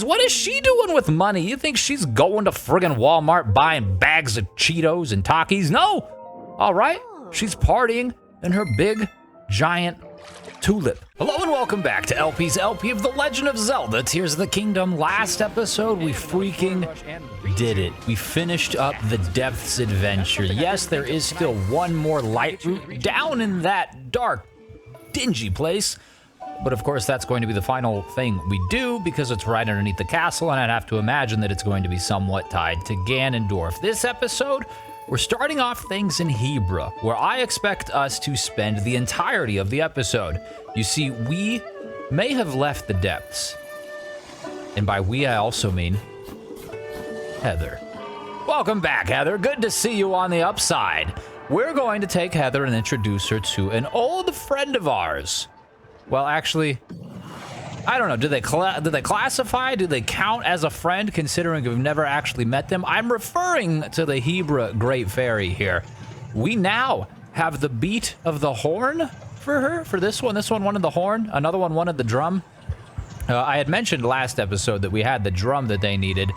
What is she doing with money? You think she's going to friggin' Walmart buying bags of Cheetos and Takis? No! All right, she's partying in her big, giant tulip. Hello and welcome back to LP's LP of The Legend of Zelda, Tears of the Kingdom. Last episode, we freaking did it. We finished up the Depths adventure. Yes, there is still one more light route down in that dark, dingy place. But of course, that's going to be the final thing we do because it's right underneath the castle, and I'd have to imagine that it's going to be somewhat tied to Ganondorf. This episode, we're starting off things in Hebra, where I expect us to spend the entirety of the episode. You see, we may have left the depths. And by we, I also mean Heather. Welcome back, Heather. Good to see you on the upside. We're going to take Heather and introduce her to an old friend of ours. Well, actually, I don't know. Do they classify? Do they count as a friend, considering we've never actually met them? I'm referring to the Hebra Great Fairy here. We now have the beat of the horn for her, for this one. This one wanted the horn. Another one wanted the drum. I had mentioned last episode that we had the drum that they needed,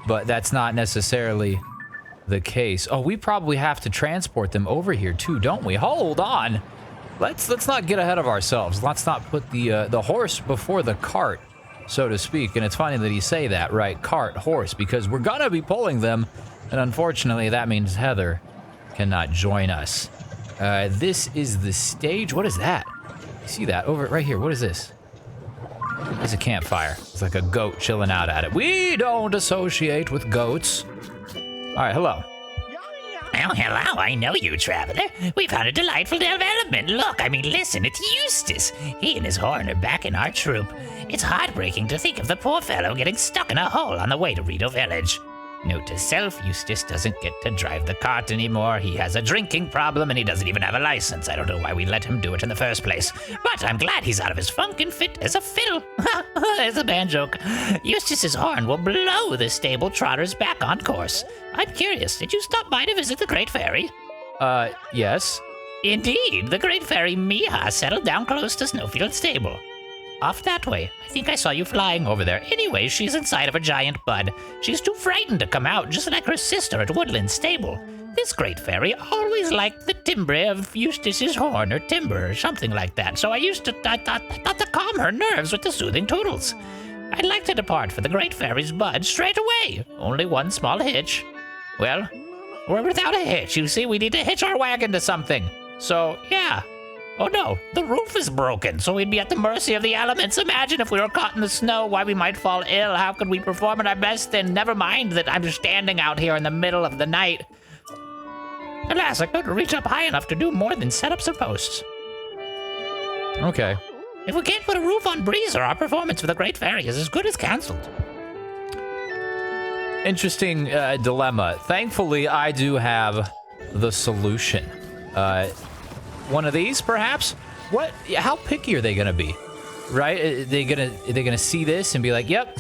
but that's not necessarily the case. Oh, we probably have to transport them over here too, don't we? Hold on. Let's not get ahead of ourselves. Let's not put the horse before the cart, so to speak. And it's funny that you say that, right? Cart, horse, because we're gonna be pulling them, and unfortunately that means Heather cannot join us. This is the stage. What is that? You see that over right here? What is this? It's a campfire. It's like a goat chilling out at it. We don't associate with goats. All right, hello. Oh, hello, I know you, traveler. We found a delightful development. Look, listen, it's Eustace. He and his horn are back in our troop. It's heartbreaking to think of the poor fellow getting stuck in a hole on the way to Rito Village. Note to self, Eustace doesn't get to drive the cart anymore. He has a drinking problem and he doesn't even have a license. I don't know why we let him do it in the first place. But I'm glad he's out of his funk and fit as a fiddle. There's a bad joke. Eustace's horn will blow the Stable Trotters back on course. I'm curious, did you stop by to visit the Great Fairy? Yes. Indeed, the Great Fairy Miha settled down close to Snowfield Stable. Off that way. I think I saw you flying over there. Anyway, she's inside of a giant bud. She's too frightened to come out, just like her sister at Woodland Stable. This Great Fairy always liked the timbre of Eustace's horn, or timbre, or something like that, so I thought to calm her nerves with the soothing toodles. I'd like to depart for the Great Fairy's bud straight away. Only one small hitch. Well, we're without a hitch. You see, we need to hitch our wagon to something. So, yeah. Oh no, the roof is broken, so we'd be at the mercy of the elements. Imagine if we were caught in the snow, why we might fall ill. How could we perform at our best then? Never mind that I'm standing out here in the middle of the night. Alas, I couldn't reach up high enough to do more than set up some posts. Okay. If we can't put a roof on Breezer, our performance for the Great Fairy is as good as canceled. Interesting dilemma. Thankfully, I do have the solution. One of these, perhaps? What? How picky are they gonna be? Right? Are they gonna see this and be like, "Yep,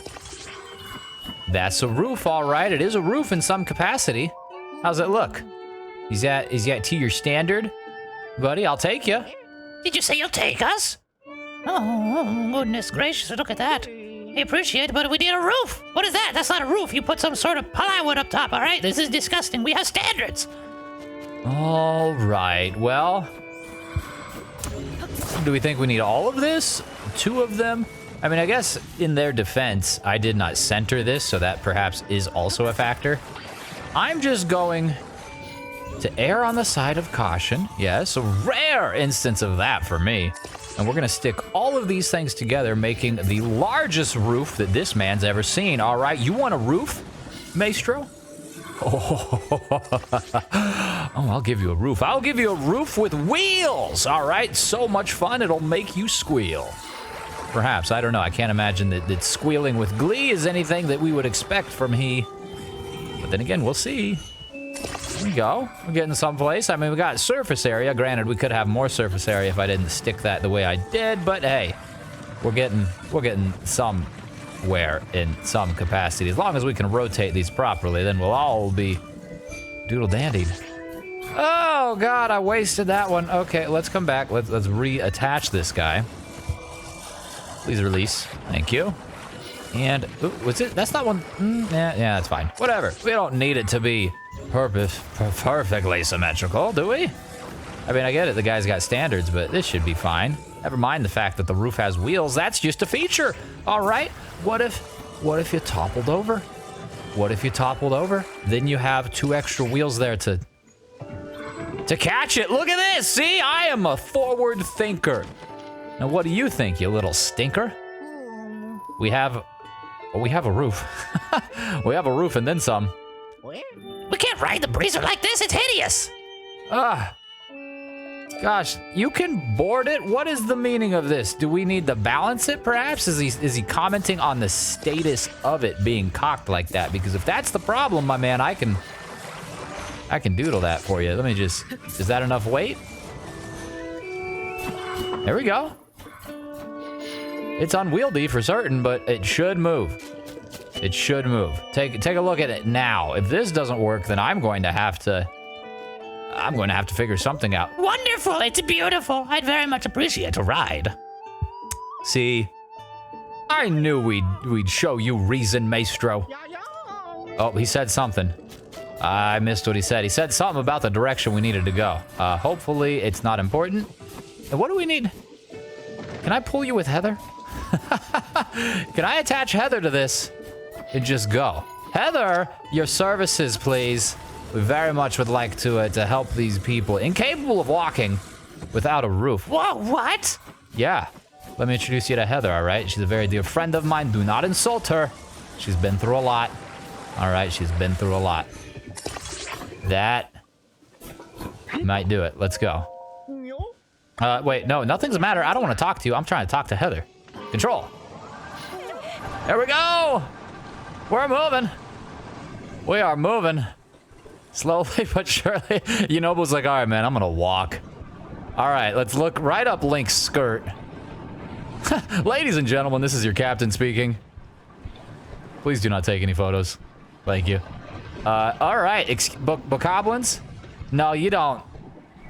that's a roof, all right. It is a roof in some capacity. How's it look? Is that to your standard, buddy? I'll take you." Did you say you'll take us? Oh, goodness gracious! Look at that. I appreciate it, but we need a roof. What is that? That's not a roof. You put some sort of plywood up top. All right, this is disgusting. We have standards. All right. Well. Do we think we need all of this? Two of them? I mean, I guess in their defense, I did not center this, so that perhaps is also a factor. I'm just going to err on the side of caution. Yes, a rare instance of that for me. And we're gonna stick all of these things together, making the largest roof that this man's ever seen. All right, you want a roof, Maestro? Oh, I'll give you a roof. I'll give you a roof with wheels. All right, so much fun, it'll make you squeal. Perhaps, I don't know. I can't imagine that squealing with glee is anything that we would expect from he. But then again, we'll see. There we go. We're getting someplace. I mean, we got surface area. Granted, we could have more surface area if I didn't stick that the way I did. But hey, we're getting somewhere in some capacity. As long as we can rotate these properly, then we'll all be doodle-dandied. Oh God, I wasted that one. Okay, let's come back. Let's reattach this guy. Please release. Thank you. And, ooh, was it? That's not one. Yeah, that's fine. Whatever. We don't need it to be perfectly symmetrical, do we? I mean, I get it. The guy's got standards, but this should be fine. Never mind the fact that the roof has wheels. That's just a feature. All right. What if you toppled over? What if you toppled over? Then you have 2 extra wheels there to catch it. Look at this. See, I am a forward thinker. Now, what do you think, you little stinker? We have a roof. We have a roof and then some. We can't ride the breezer like this. It's hideous. Gosh, you can board it? What is the meaning of this? Do we need to balance it, perhaps? Is he commenting on the status of it being cocked like that? Because if that's the problem, my man, I can doodle that for you. Let me just... Is that enough weight? There we go. It's unwieldy for certain, but it should move. It should move. Take a look at it now. If this doesn't work, then I'm going to have to figure something out. Wonderful. It's beautiful. I'd very much appreciate a ride. See, I knew we'd show you reason, Maestro. Oh, he said something. I missed what he said. He said something about the direction we needed to go. Hopefully it's not important. And what do we need? Can I pull you with Heather? Can I attach Heather to this and just go? Heather, your services, please. We very much would like to help these people incapable of walking without a roof. Whoa, what? Yeah. Let me introduce you to Heather, all right? She's a very dear friend of mine. Do not insult her. She's been through a lot. All right, she's been through a lot. That might do it. Let's go. Wait, no, nothing's the matter. I don't want to talk to you. I'm trying to talk to Heather. Control. There we go. We're moving. We are moving. Slowly but surely. Yunobo's like, all right, man, I'm going to walk. All right, let's look right up Link's skirt. Ladies and gentlemen, this is your captain speaking. Please do not take any photos. Thank you. All right, bokoblins? No, you don't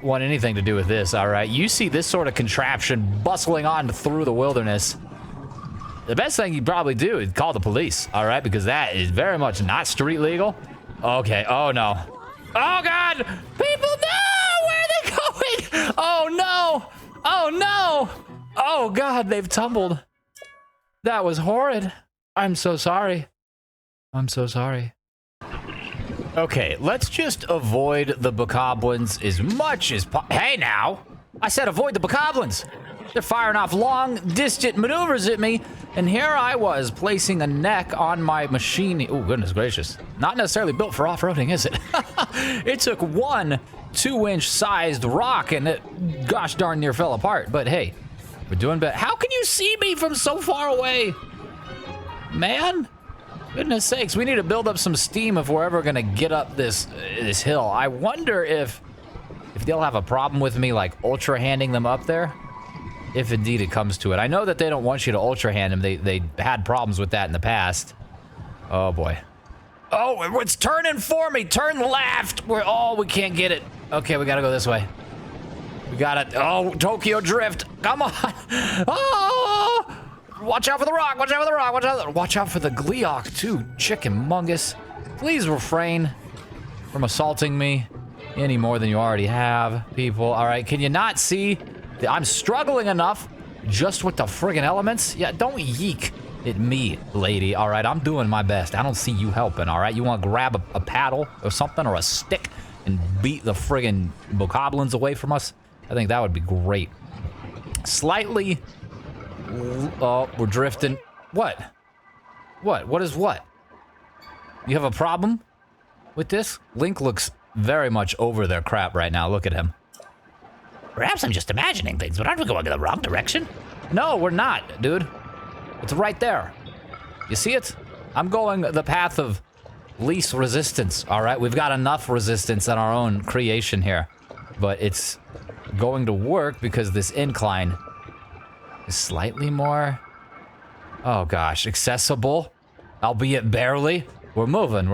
want anything to do with this, all right? You see this sort of contraption bustling on through the wilderness. The best thing you'd probably do is call the police, all right? Because that is very much not street legal. Okay, oh no. Oh God! People, no! Where are they going? Oh no! Oh no! Oh God, they've tumbled. That was horrid. I'm so sorry. I'm so sorry. Okay, let's just avoid the bokoblins as much as Hey now! I said avoid the bokoblins! They're firing off long, distant maneuvers at me, and here I was placing a neck on my machine. Oh, goodness gracious. Not necessarily built for off-roading, is it? It took one 2-inch sized rock and it gosh darn near fell apart. But hey, we're doing better. How can you see me from so far away? Man, goodness sakes, we need to build up some steam if we're ever gonna get up this hill. I wonder if they'll have a problem with me like ultra handing them up there. If indeed it comes to it. I know that they don't want you to ultra hand them. They had problems with that in the past. Oh boy. Oh, it's turning for me. Turn left. We can't get it. Okay, we gotta go this way. We gotta, Tokyo Drift. Come on. Oh, watch out for the rock. Watch out for the rock. Watch out for the Gleeok too. Chicken mungus. Please refrain from assaulting me any more than you already have, people. All right, can you not see? I'm struggling enough just with the friggin' elements. Yeah, don't yeek at me, lady. All right, I'm doing my best. I don't see you helping, all right? You want to grab a paddle or something or a stick and beat the friggin' bokoblins away from us? I think that would be great. Slightly... Oh, we're drifting. What? What is what? You have a problem with this? Link looks very much over their crap right now. Look at him. Perhaps I'm just imagining things, but aren't we going in the wrong direction? No, we're not, dude. It's right there. You see it? I'm going the path of least resistance, all right? We've got enough resistance in our own creation here. But it's going to work because this incline is slightly more, oh gosh, accessible, albeit barely. We're moving.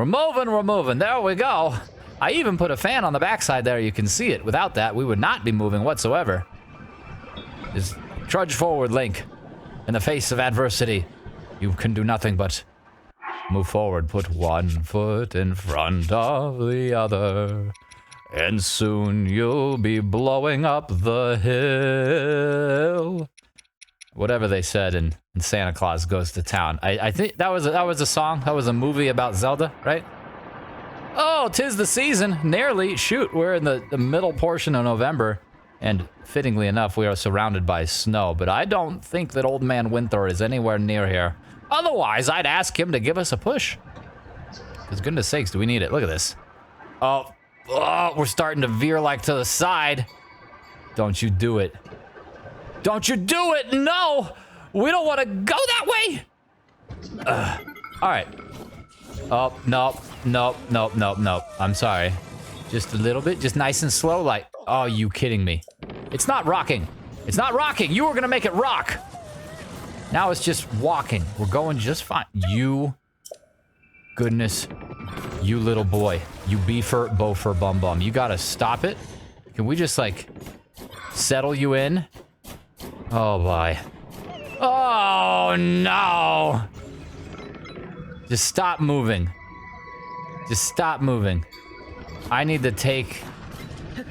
There we go. I even put a fan on the backside there. You can see it. Without that, we would not be moving whatsoever. Just trudge forward, Link, in the face of adversity. You can do nothing but move forward. Put one foot in front of the other. And soon you'll be blowing up the hill. Whatever they said in Santa Claus Goes to Town. I think that was a song. That was a movie about Zelda, right? Oh, 'tis the season. Nearly. Shoot, we're in the middle portion of November. And fittingly enough, we are surrounded by snow. But I don't think that Old Man Winter is anywhere near here. Otherwise, I'd ask him to give us a push. Because goodness sakes, do we need it? Look at this. Oh, we're starting to veer like to the side. Don't you do it. Don't you do it! No! We don't want to go that way! All right. Oh, nope. I'm sorry. Just a little bit, just nice and slow, like, oh, you kidding me? It's not rocking. It's not rocking. You were gonna make it rock. Now it's just walking. We're going just fine. You, goodness, you little boy. You beefer, bofer, bum bum. You gotta stop it. Can we just, like, settle you in? Oh, boy. Oh, no. Just stop moving. Just stop moving. I need to take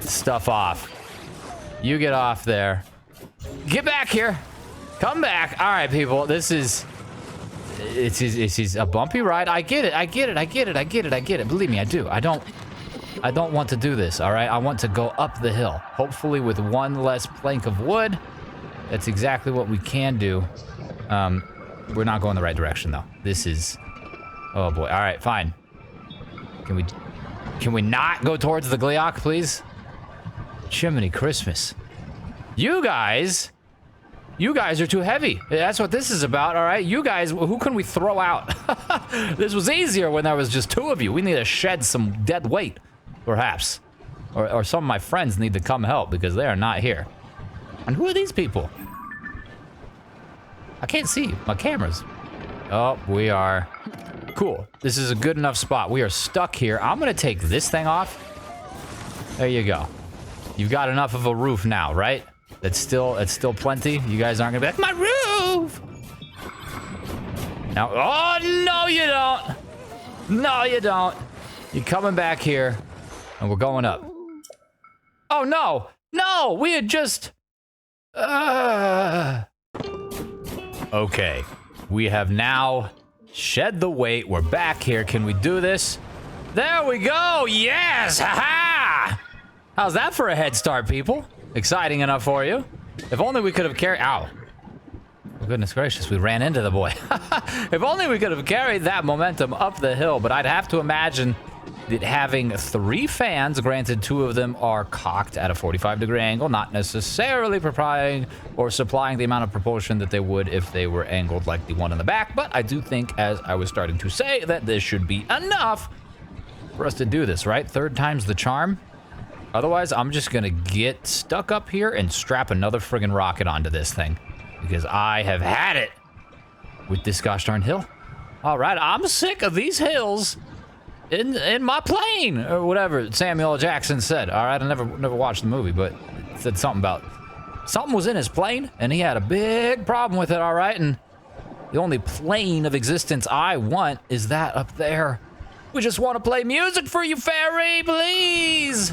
stuff off. You get off there. Get back here. Come back. All right, people. This is... It's a bumpy ride. I get it. Believe me, I do. I don't want to do this, all right? I want to go up the hill. Hopefully with one less plank of wood. That's exactly what we can do. We're not going the right direction, though. This is... Oh, boy. All right, fine. Can we not go towards the Gleeok, please? Jiminy Christmas. You guys are too heavy. That's what this is about, all right? You guys, who can we throw out? This was easier when there was just two of you. We need to shed some dead weight, perhaps. Or some of my friends need to come help because they are not here. And who are these people? I can't see. My camera's... Oh, we are... Cool. This is a good enough spot. We are stuck here. I'm gonna take this thing off. There you go. You've got enough of a roof now, right? It's still plenty. You guys aren't gonna be like, my roof! Now, oh, no you don't! No you don't. You're coming back here, and we're going up. Oh, no! No! We had just... Okay. We have now shed the weight. We're back here. Can we do this? There we go! Yes! Ha-ha! How's that for a head start, people? Exciting enough for you? If only we could have carried... Ow. Oh, goodness gracious, we ran into the boy. If only we could have carried that momentum up the hill, but I'd have to imagine that having 3 fans, granted 2 of them are cocked at a 45-degree angle, not necessarily supplying the amount of propulsion that they would if they were angled like the one in the back, but I do think, as I was starting to say, that this should be enough for us to do this, right? 3rd time's the charm. Otherwise, I'm just gonna get stuck up here and strap another friggin' rocket onto this thing, because I have had it with this gosh darn hill. All right, I'm sick of these hills in my plane, or whatever Samuel L. Jackson said. All right, I never watched the movie, but it said something about something was in his plane, and he had a big problem with it. All right, and the only plane of existence I want is that up there. We just want to play music for you, fairy, please.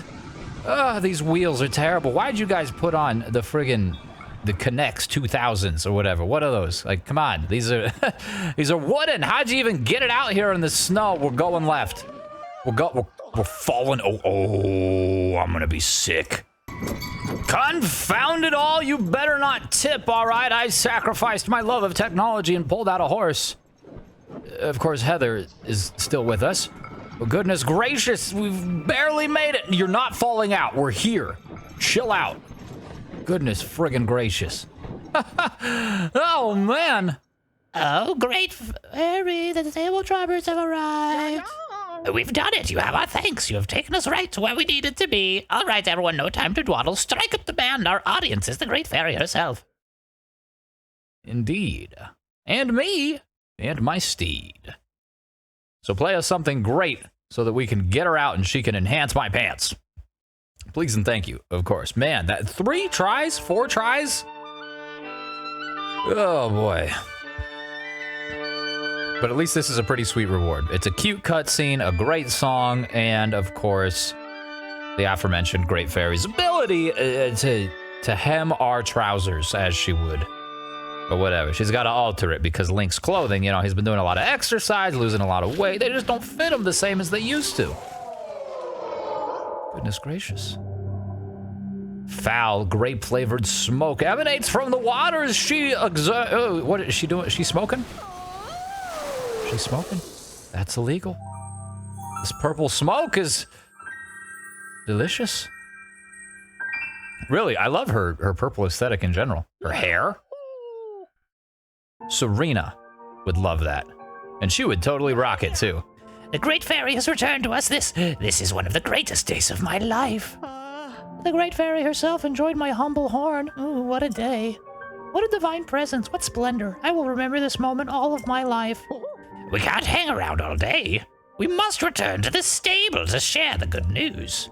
These wheels are terrible. Why'd you guys put on the friggin' the Connects 2000s or whatever? What are those? Like, come on, these are these are wooden. How'd you even get it out here in the snow? We're going left. We're falling. Oh, I'm gonna be sick. Confound it all, you better not tip, all right? I sacrificed my love of technology and pulled out a horse. Of course, Heather is still with us. But goodness gracious, we've barely made it. You're not falling out. We're here. Chill out. Goodness friggin' gracious. Oh, man. Oh, great fairy, the Stable Trotters have arrived. We've done it. You have our thanks. You have taken us right to where we needed to be. All right, everyone, no time to dawdle. Strike up the band. Our audience is the great fairy herself. Indeed. And me. And my steed. So play us something great so that we can get her out and she can enhance my pants. Please and thank you, of course. Man, that 3 tries? 4 tries? Oh, boy. But at least this is a pretty sweet reward. It's a cute cutscene, a great song, and of course, the aforementioned Great Fairy's ability to hem our trousers as she would. But whatever, she's got to alter it because Link's clothing, you know, he's been doing a lot of exercise, losing a lot of weight. They just don't fit him the same as they used to. Goodness gracious. Foul, grape-flavored smoke emanates from the waters. Oh, what is she doing? She's smoking? She's smoking? That's illegal. This purple smoke is delicious. Really, I love her purple aesthetic in general. Her hair. Serena would love that. And she would totally rock it too. The Great Fairy has returned to us. This is one of the greatest days of my life. The Great Fairy herself enjoyed my humble horn. Ooh, what a day. What a divine presence. What splendor. I will remember this moment all of my life. We can't hang around all day. We must return to the stable to share the good news.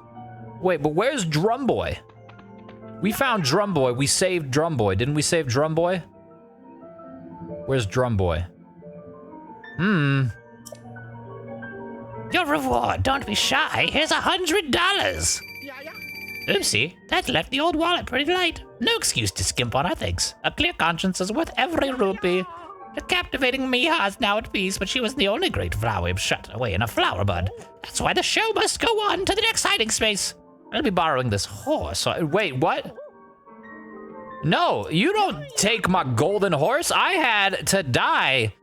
Wait, but where's Drum Boy? We found Drum Boy. We saved Drum Boy. Didn't we save Drum Boy? Where's Drum Boy? Your reward, don't be shy. Here's $100. Oopsie, that left the old wallet pretty light. No excuse to skimp on our things. A clear conscience is worth every rupee. The captivating Miha is now at peace, but she was the only great flower shut away in a flower bud. That's why the show must go on to the next hiding space. I'll be borrowing this horse. Wait, what? No, you don't take my golden horse. I had to die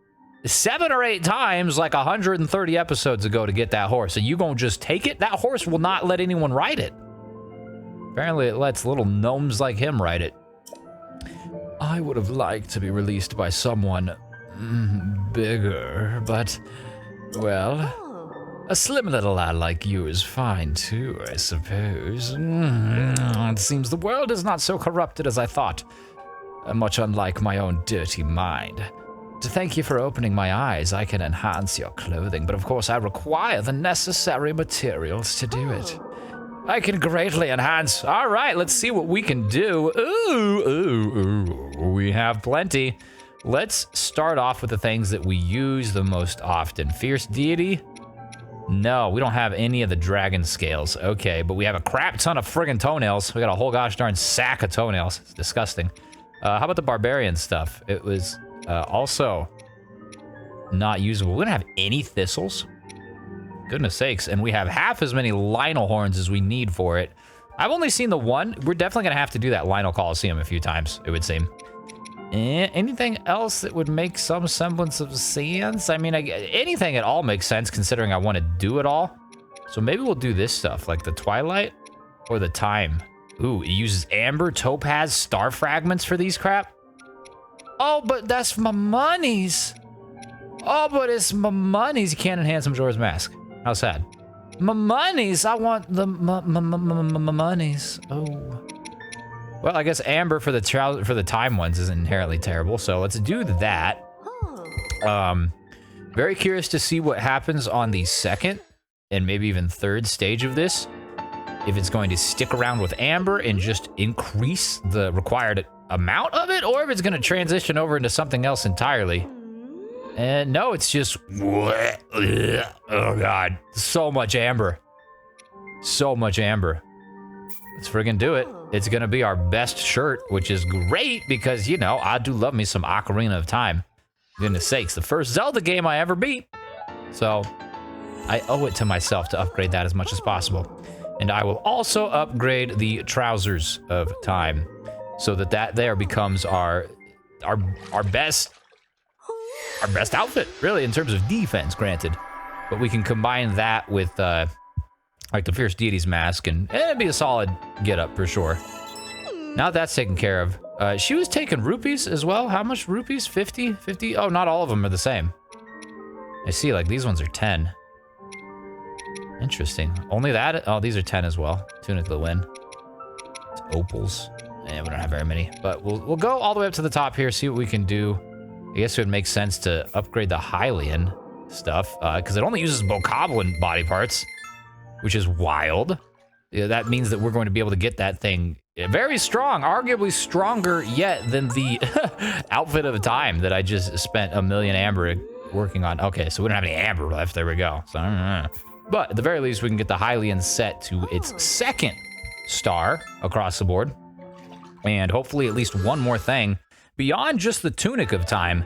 7 or 8 times like 130 episodes ago to get that horse. And you gonna just take it? That horse will not let anyone ride it. Apparently it lets little gnomes like him ride it. I would have liked to be released by someone bigger, but, well, a slim little lad like you is fine too, I suppose. It seems the world is not so corrupted as I thought, much unlike my own dirty mind. To thank you for opening my eyes, I can enhance your clothing, but of course I require the necessary materials to do it. I can greatly enhance. All right, let's see what we can do. Ooh, we have plenty. Let's start off with the things that we use the most often. Fierce Deity? No, we don't have any of the dragon scales. Okay, but we have a crap ton of friggin' toenails. We got a whole gosh darn sack of toenails. It's disgusting. How about the barbarian stuff? It was also not usable. We don't have any thistles. Goodness sakes, and we have half as many Lionel horns as we need for it. I've only seen the one. We're definitely gonna have to do that Lionel Coliseum a few times, it would seem. Anything else that would make some semblance of sense? I mean, anything at all makes sense considering I want to do it all. So maybe we'll do this stuff, like the Twilight or the Time. Ooh, it uses amber, topaz, star fragments for these crap. Oh, but that's my monies. Oh, but it's my monies. You can't enhance Majora's Mask. How sad. My monies. I want the monies. Oh. Well, I guess amber for the time ones isn't inherently terrible. So let's do that. Very curious to see what happens on the second and maybe even third stage of this. If it's going to stick around with amber and just increase the required amount of it, or if it's going to transition over into something else entirely. And no, it's just, oh God, so much amber. So much amber. Let's friggin' do it. It's gonna be our best shirt, which is great because, you know, I do love me some Ocarina of Time. Goodness sakes, the first Zelda game I ever beat. So I owe it to myself to upgrade that as much as possible. And I will also upgrade the Trousers of Time so that there becomes our best outfit, really, in terms of defense, granted. But we can combine that with, like the Fierce Deity's mask, and it'd be a solid get-up for sure. Now that's taken care of. She was taking rupees as well. How much rupees? 50? 50? Oh, not all of them are the same. I see, like, these ones are 10. Interesting. Only that? Oh, these are 10 as well. Tunic of the Wind. It's opals. Yeah, we don't have very many. But we'll go all the way up to the top here, see what we can do. I guess it would make sense to upgrade the Hylian stuff, because it only uses Bokoblin body parts, which is wild. Yeah, that means that we're going to be able to get that thing very strong, arguably stronger yet than the outfit of time that I just spent 1 million amber working on. Okay, so we don't have any amber left. There we go. So, but at the very least, we can get the Hylian set to its second star across the board. And hopefully at least one more thing beyond just the Tunic of Time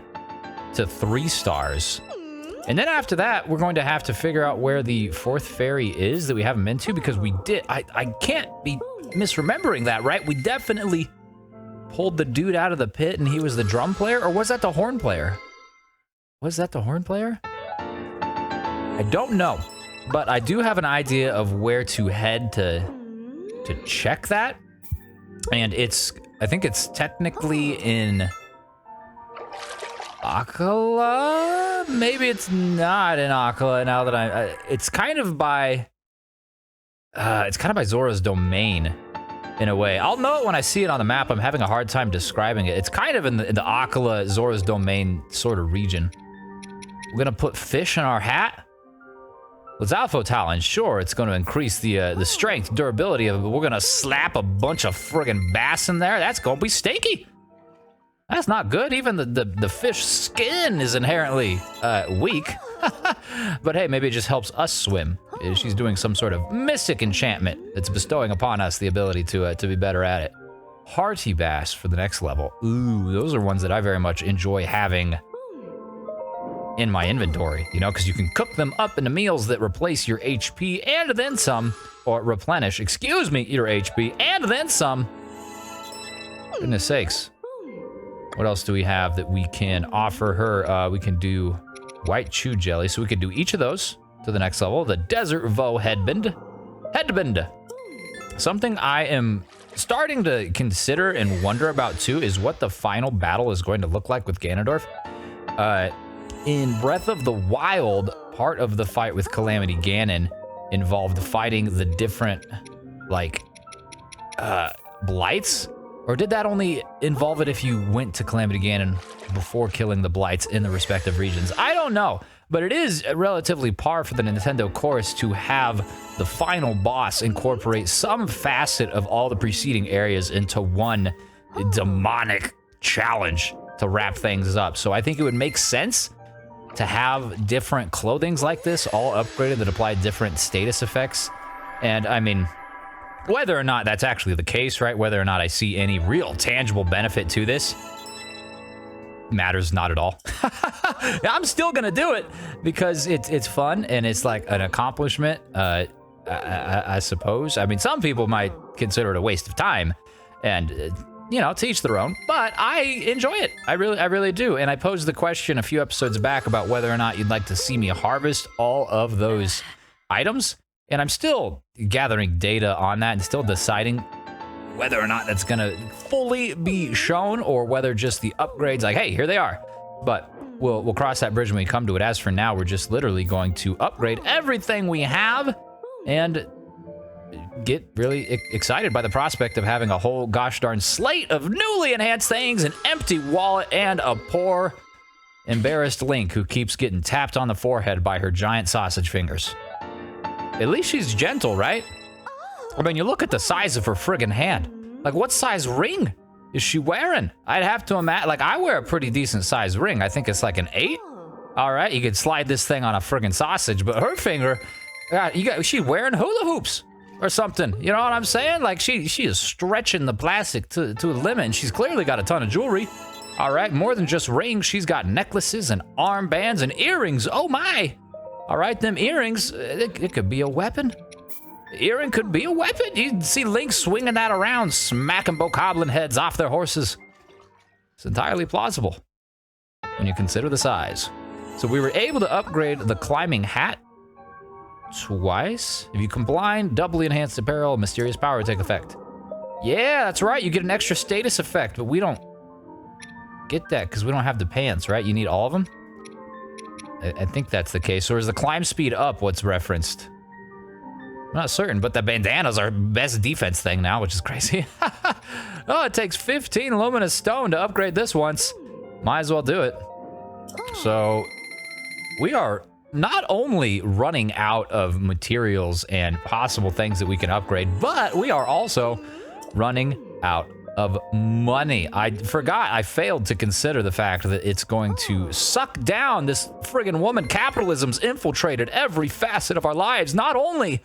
to 3 stars. And then after that, we're going to have to figure out where the 4th fairy is that we haven't been to, because we did. I can't be misremembering that, right? We definitely pulled the dude out of the pit and he was the drum player, or was that the horn player? Was that the horn player? I don't know, but I do have an idea of where to head to check that. And I think it's technically in Akala? Maybe it's not in Akala now that it's kind of by Zora's domain in a way. I'll know it when I see it on the map. I'm having a hard time describing it. It's kind of in the Akala, Zora's domain sort of region. We're gonna put fish in our hat. With Alpha Talon, sure, it's going to increase the strength, durability of it, but we're going to slap a bunch of friggin' bass in there. That's going to be stinky. That's not good. Even the fish skin is inherently weak. But hey, maybe it just helps us swim. She's doing some sort of mystic enchantment that's bestowing upon us the ability to be better at it. Hearty bass for the next level. Ooh, those are ones that I very much enjoy having in my inventory, you know, because you can cook them up into meals that replace your HP and then some, or replenish, excuse me, your HP and then some. Goodness sakes. What else do we have that we can offer her? We can do white chew jelly, so we could do each of those to the next level. The Desert Vo headband. Something I am starting to consider and wonder about too is what the final battle is going to look like with Ganondorf. In Breath of the Wild, part of the fight with Calamity Ganon involved fighting the different, like, blights? Or did that only involve it if you went to Calamity Ganon before killing the blights in the respective regions? I don't know, but it is relatively par for the Nintendo course to have the final boss incorporate some facet of all the preceding areas into one demonic challenge to wrap things up. So I think it would make sense to have different clothings like this, all upgraded, that apply different status effects. And I mean, whether or not that's actually the case, right? Whether or not I see any real tangible benefit to this matters not at all. I'm still gonna do it because it's fun and it's like an accomplishment, I suppose. I mean, some people might consider it a waste of time, and you know, to each their own, but I enjoy it. I really do. And I posed the question a few episodes back about whether or not you'd like to see me harvest all of those items. And I'm still gathering data on that and still deciding whether or not that's gonna fully be shown or whether just the upgrades, like, hey, here they are. But we'll cross that bridge when we come to it. As for now, we're just literally going to upgrade everything we have and get really excited by the prospect of having a whole gosh darn slate of newly enhanced things, an empty wallet, and a poor, embarrassed Link who keeps getting tapped on the forehead by her giant sausage fingers. At least she's gentle, right? I mean, you look at the size of her friggin' hand. Like, what size ring is she wearing? I'd have to imagine, like, I wear a pretty decent size ring. I think it's like an 8. All right, you could slide this thing on a friggin' sausage, but her finger, she wearing hula hoops or something. You know what I'm saying? Like, she is stretching the plastic to a limit, and she's clearly got a ton of jewelry. All right, more than just rings. She's got necklaces and armbands and earrings. Oh, my. All right, them earrings, it could be a weapon. The earring could be a weapon. You see Link swinging that around, smacking bokoblin heads off their horses. It's entirely plausible when you consider the size. So we were able to upgrade the climbing hat twice. If you combine doubly enhanced apparel, mysterious power will take effect. Yeah, that's right. You get an extra status effect, but we don't get that because we don't have the pants, right? You need all of them? I think that's the case. Or is the climb speed up what's referenced? I'm not certain, but the bandana's our best defense thing now, which is crazy. Oh, it takes 15 luminous stone to upgrade this once. Might as well do it. So we are not only running out of materials and possible things that we can upgrade, but we are also running out of money. I forgot, I failed to consider the fact that it's going to suck down this friggin' woman. Capitalism's infiltrated every facet of our lives. Not only,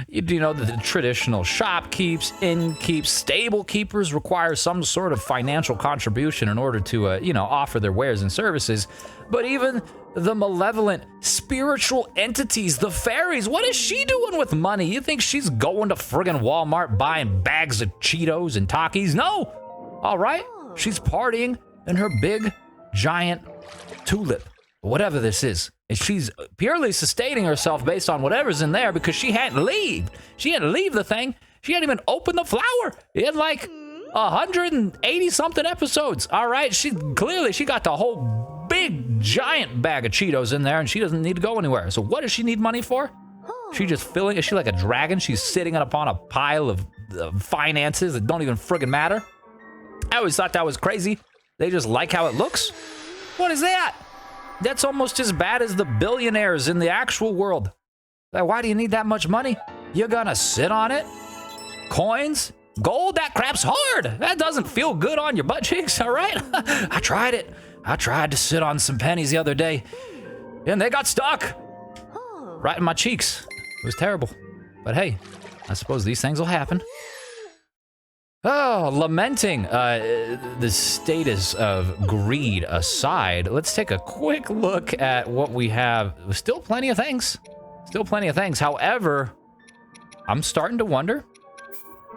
you know, the traditional shopkeeps, innkeeps, stable keepers require some sort of financial contribution in order to, you know, offer their wares and services, but even the malevolent spiritual entities, the fairies, what is she doing with money? You think she's going to friggin' Walmart buying bags of Cheetos and Takis? No. All right. She's partying in her big, giant tulip, whatever this is. And she's purely sustaining herself based on whatever's in there because she hadn't leave. She hadn't leave the thing. She hadn't even opened the flower. It had like 180 something episodes. All right. She got the whole big giant bag of Cheetos in there, and she doesn't need to go anywhere. So what does she need money for? She just filling, is she like a dragon? She's sitting upon a pile of finances that don't even friggin' matter. I always thought that was crazy. They just like how it looks. What is that? That's almost as bad as the billionaires in the actual world. Like, why do you need that much money? You're gonna sit on it? Coins? Gold? That crap's hard. That doesn't feel good on your butt cheeks, all right? I tried it. I tried to sit on some pennies the other day, and they got stuck right in my cheeks. It was terrible. But hey, I suppose these things will happen. Oh, lamenting the status of greed aside, let's take a quick look at what we have. Still plenty of things. Still plenty of things. However, I'm starting to wonder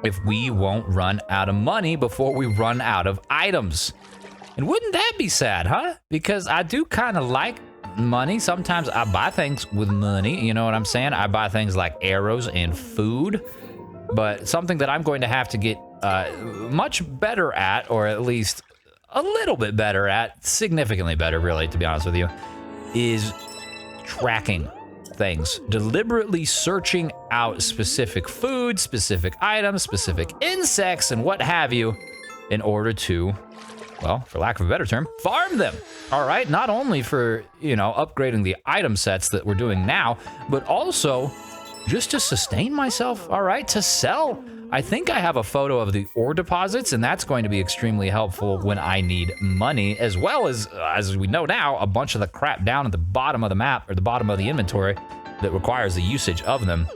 if we won't run out of money before we run out of items. And wouldn't that be sad, huh? Because I do kind of like money. Sometimes I buy things with money, you know what I'm saying? I buy things like arrows and food. But something that I'm going to have to get much better at, or at least a little bit better at, significantly better really, to be honest with you, is tracking things. Deliberately searching out specific food, specific items, specific insects, and what have you, in order to, well, for lack of a better term, farm them. All right, not only for, you know, upgrading the item sets that we're doing now, but also just to sustain myself, all right, to sell. I think I have a photo of the ore deposits, and that's going to be extremely helpful when I need money, as well as we know now, a bunch of the crap down at the bottom of the map, or the bottom of the inventory, that requires the usage of them.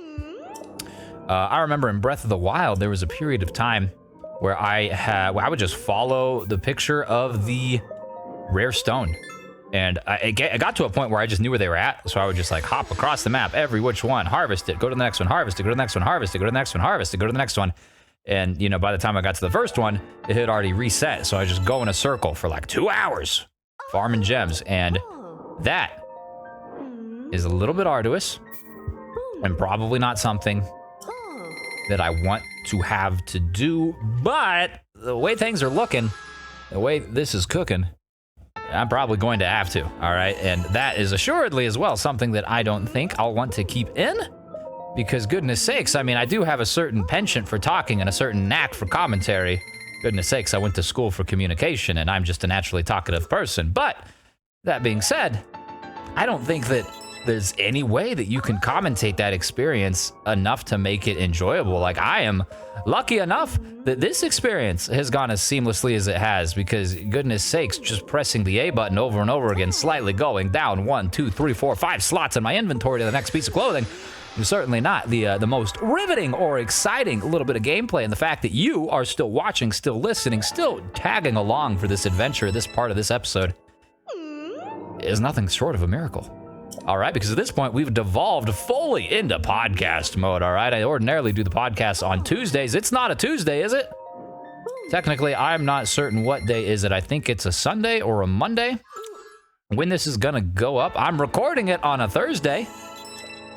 I remember in Breath of the Wild, there was a period of time where I would just follow the picture of the rare stone. And I got to a point where I just knew where they were at, so I would just like hop across the map, every which one, harvest it, go to the next one, harvest it, go to the next one, harvest it, go to the next one, harvest it, go to the next one. And, you know, by the time I got to the first one, it had already reset, so I just go in a circle for like 2 hours, farming gems, and that is a little bit arduous, and probably not something that I want to have to do, but the way things are looking, the way this is cooking, I'm probably going to have to, all right? And that is assuredly as well something that I don't think I'll want to keep in, because goodness sakes, I mean, I do have a certain penchant for talking and a certain knack for commentary. Goodness sakes, I went to school for communication and I'm just a naturally talkative person. But that being said, I don't think that there's any way that you can commentate that experience enough to make it enjoyable. Like, I am lucky enough that this experience has gone as seamlessly as it has, because goodness sakes, just pressing the A button over and over again, slightly going down 1, 2, 3, 4, 5 slots in my inventory to the next piece of clothing, is certainly not the most riveting or exciting little bit of gameplay. And the fact that you are still watching, still listening, still tagging along for this adventure, this part of this episode, is nothing short of a miracle. All right, because at this point, we've devolved fully into podcast mode, all right? I ordinarily do the podcast on Tuesdays. It's not a Tuesday, is it? Technically, I'm not certain what day is it. I think it's a Sunday or a Monday. When this is gonna go up, I'm recording it on a Thursday,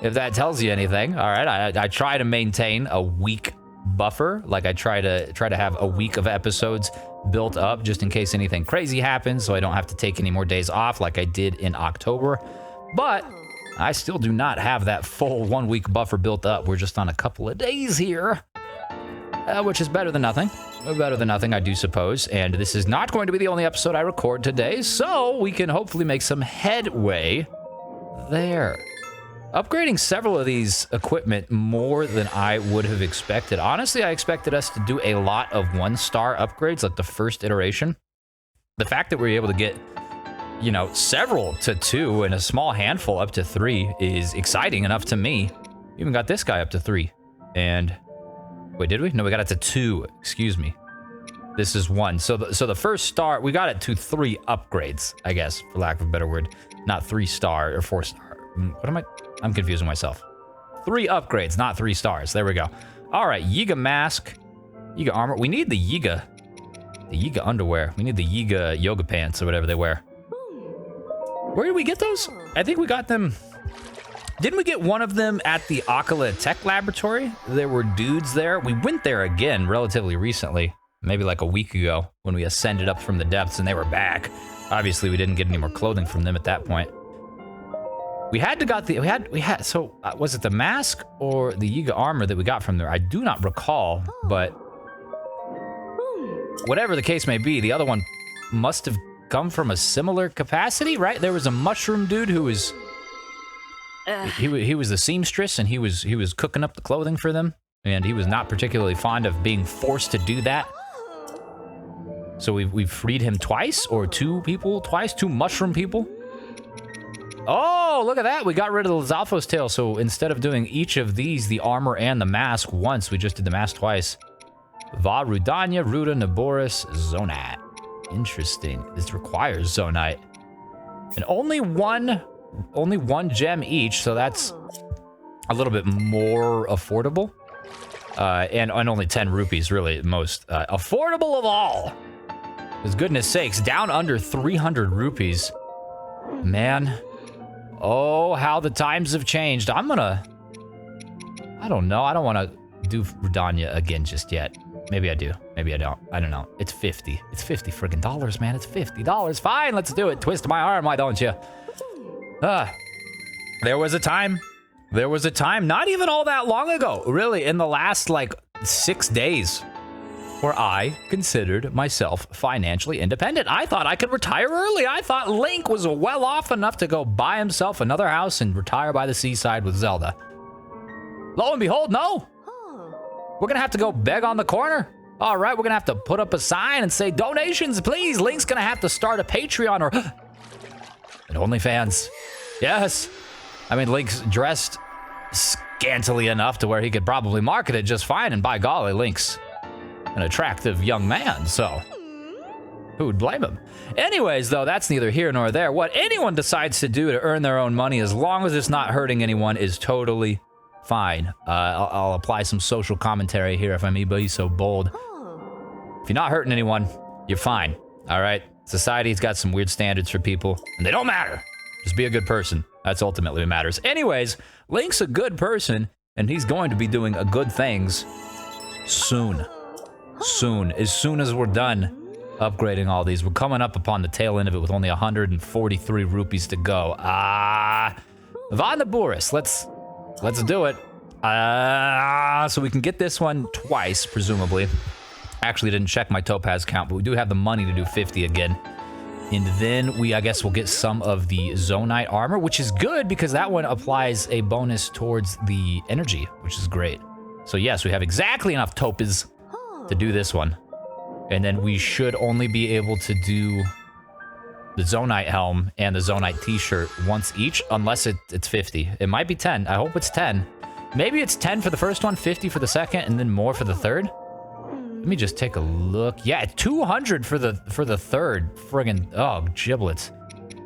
if that tells you anything. All right, I try to maintain a week buffer. Like, I try to have a week of episodes built up just in case anything crazy happens, so I don't have to take any more days off like I did in October. But I still do not have that full 1 week buffer built up. We're just on a couple of days here, which is better than nothing. Better than nothing, I do suppose. And this is not going to be the only episode I record today, so we can hopefully make some headway there. Upgrading several of these equipment more than I would have expected. Honestly, I expected us to do a lot of 1-star upgrades, like the first iteration. The fact that we were able to get, you know, several to 2 and a small handful up to 3 is exciting enough to me. We even got this guy up to 3. And, wait, did we? No, we got it to 2, excuse me. This is 1. So the first star, we got it to 3 upgrades, I guess, for lack of a better word. Not 3-star or 4-star. What am I? I'm confusing myself. 3 upgrades, not 3 stars. There we go. All right, Yiga mask, Yiga armor. We need the Yiga underwear. We need the Yiga yoga pants or whatever they wear. Where did we get those? I think we got them. Didn't we get one of them at the Akala Tech Laboratory? There were dudes there. We went there again relatively recently, maybe like a week ago when we ascended up from the depths and they were back. Obviously, we didn't get any more clothing from them at that point. We had to got the, so was it the mask or the Yiga armor that we got from there? I do not recall, but whatever the case may be, the other one must have come from a similar capacity, right? There was a mushroom dude who was, he was the seamstress and he was cooking up the clothing for them, and he was not particularly fond of being forced to do that. So we've freed him twice, or 2 people twice, 2 mushroom people. Oh, look at that. We got rid of the Zalfo's tail. So instead of doing each of these, the armor and the mask once, we just did the mask twice. Va Rudanya, Ruda, Naboris, Zonite. Interesting. This requires Zonite. And only one gem each, so that's a little bit more affordable. And only 10 rupees, really, most affordable of all. Because goodness sakes, down under 300 rupees. Man. Oh, how the times have changed. I don't know. I don't want to do Rudanya again just yet. Maybe I do. Maybe I don't. I don't know. It's 50. It's 50 friggin' dollars, man. It's $50. Fine, let's do it. Twist my arm, why don't you? There was a time. There was a time, not even all that long ago, really, in the last, like, 6 days, where I considered myself financially independent. I thought I could retire early. I thought Link was well off enough to go buy himself another house and retire by the seaside with Zelda. Lo and behold, no. We're gonna have to go beg on the corner. All right, we're gonna have to put up a sign and say, donations, please. Link's gonna have to start a Patreon or an OnlyFans. Yes. I mean, Link's dressed scantily enough to where he could probably market it just fine, and by golly, Link's an attractive young man, so who would blame him? Anyways, though, that's neither here nor there. What anyone decides to do to earn their own money, as long as it's not hurting anyone, is totally fine. I'll apply some social commentary here if I'm anybody so bold. If you're not hurting anyone, you're fine, all right? Society's got some weird standards for people, and they don't matter. Just be a good person. That's ultimately what matters. Anyways, Link's a good person, and he's going to be doing good things soon. Soon. As soon as we're done upgrading all these. We're coming up upon the tail end of it with only 143 rupees to go. Vandaburis, let's do it. So we can get this one twice, presumably. Actually didn't check my topaz count, but we do have the money to do 50 again. And then I guess we'll get some of the Zonite armor, which is good because that one applies a bonus towards the energy, which is great. So yes, we have exactly enough topaz to do this one. And then we should only be able to do the Zonite helm and the Zonite t-shirt once each, unless it's 50. It might be 10. I hope it's 10. Maybe it's 10 for the first one, 50 for the second, and then more for the third. Let me just take a look. Yeah, 200 for the third. Friggin', oh, giblets.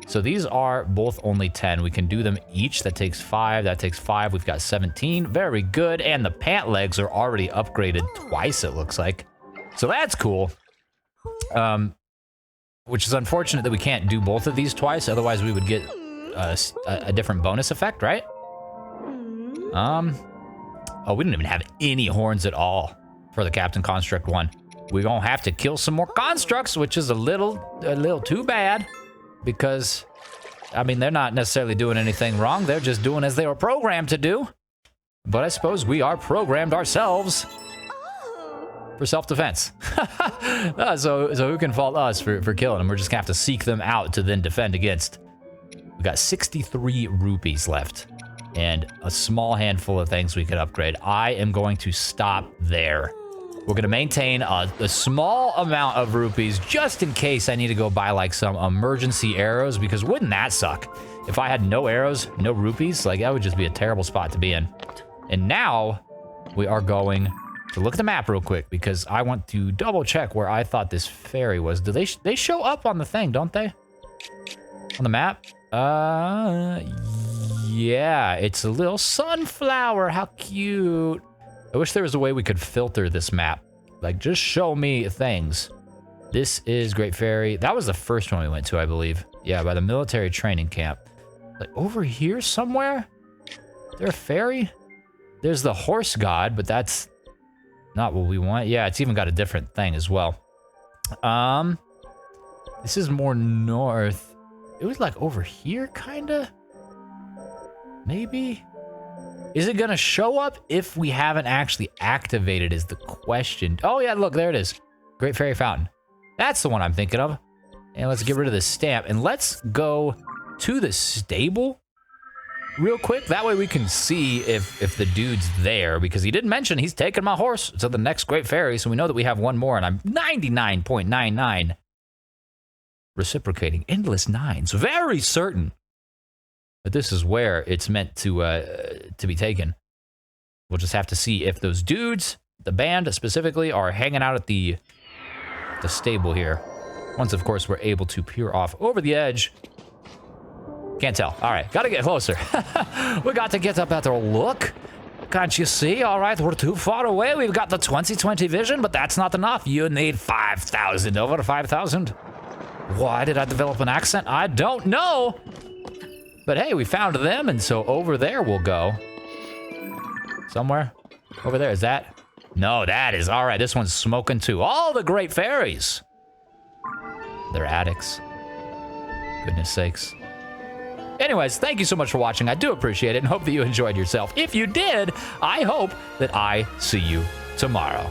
So these are both only 10. We can do them each. That takes 5. That takes 5. We've got 17. Very good. And the pant legs are already upgraded twice, it looks like. So that's cool. Which is unfortunate that we can't do both of these twice. Otherwise, we would get a different bonus effect, right? Oh, we didn't even have any horns at all for the Captain Construct one. We're gonna have to kill some more constructs, which is a little too bad. Because, I mean, they're not necessarily doing anything wrong. They're just doing as they were programmed to do. But I suppose we are programmed ourselves for self-defense. So who can fault us for killing them? We're just gonna have to seek them out to then defend against. We got 63 rupees left. and a small handful of things we could upgrade. I am going to stop there. We're going to maintain a small amount of rupees just in case I need to go buy like some emergency arrows, because wouldn't that suck? If I had no arrows, no rupees, like that would just be a terrible spot to be in. And now we are going to look at the map real quick because I want to double check where I thought this fairy was. Do they show up on the thing, don't they? On the map? Yeah, it's a little sunflower. How cute. I wish there was a way we could filter this map. Like, just show me things. This is Great Fairy. That was the first one we went to, I believe. Yeah, by the military training camp. Like, over here somewhere? Is there a fairy? There's the horse god, but that's not what we want. Yeah, it's even got a different thing as well. This is more north. It was like over here, kinda? Maybe? Is it gonna show up if we haven't actually activated is the question. Oh yeah, look, there it is. Great Fairy Fountain. That's the one I'm thinking of. And let's get rid of this stamp and let's go to the stable real quick. That way we can see if the dude's there, because he didn't mention he's taking my horse to the next Great Fairy, so we know that we have one more, and I'm 99.99 reciprocating endless nines. Very certain that this is where it's meant to be taken. We'll just have to see if those dudes, the band specifically, are hanging out at the stable here. Once, of course, we're able to peer off over the edge. Can't tell. All right, gotta get closer. We got to get a better look. Can't you see? All right, we're too far away. We've got the 20/20 vision, but that's not enough. You need 5,000, over 5,000. Why did I develop an accent? I don't know. But hey, we found them, and so over there we'll go. Somewhere? Over there, is that? No, that is. All right, this one's smoking too. All the great fairies. They're addicts. Goodness sakes. Anyways, thank you so much for watching. I do appreciate it and hope that you enjoyed yourself. If you did, I hope that I see you tomorrow.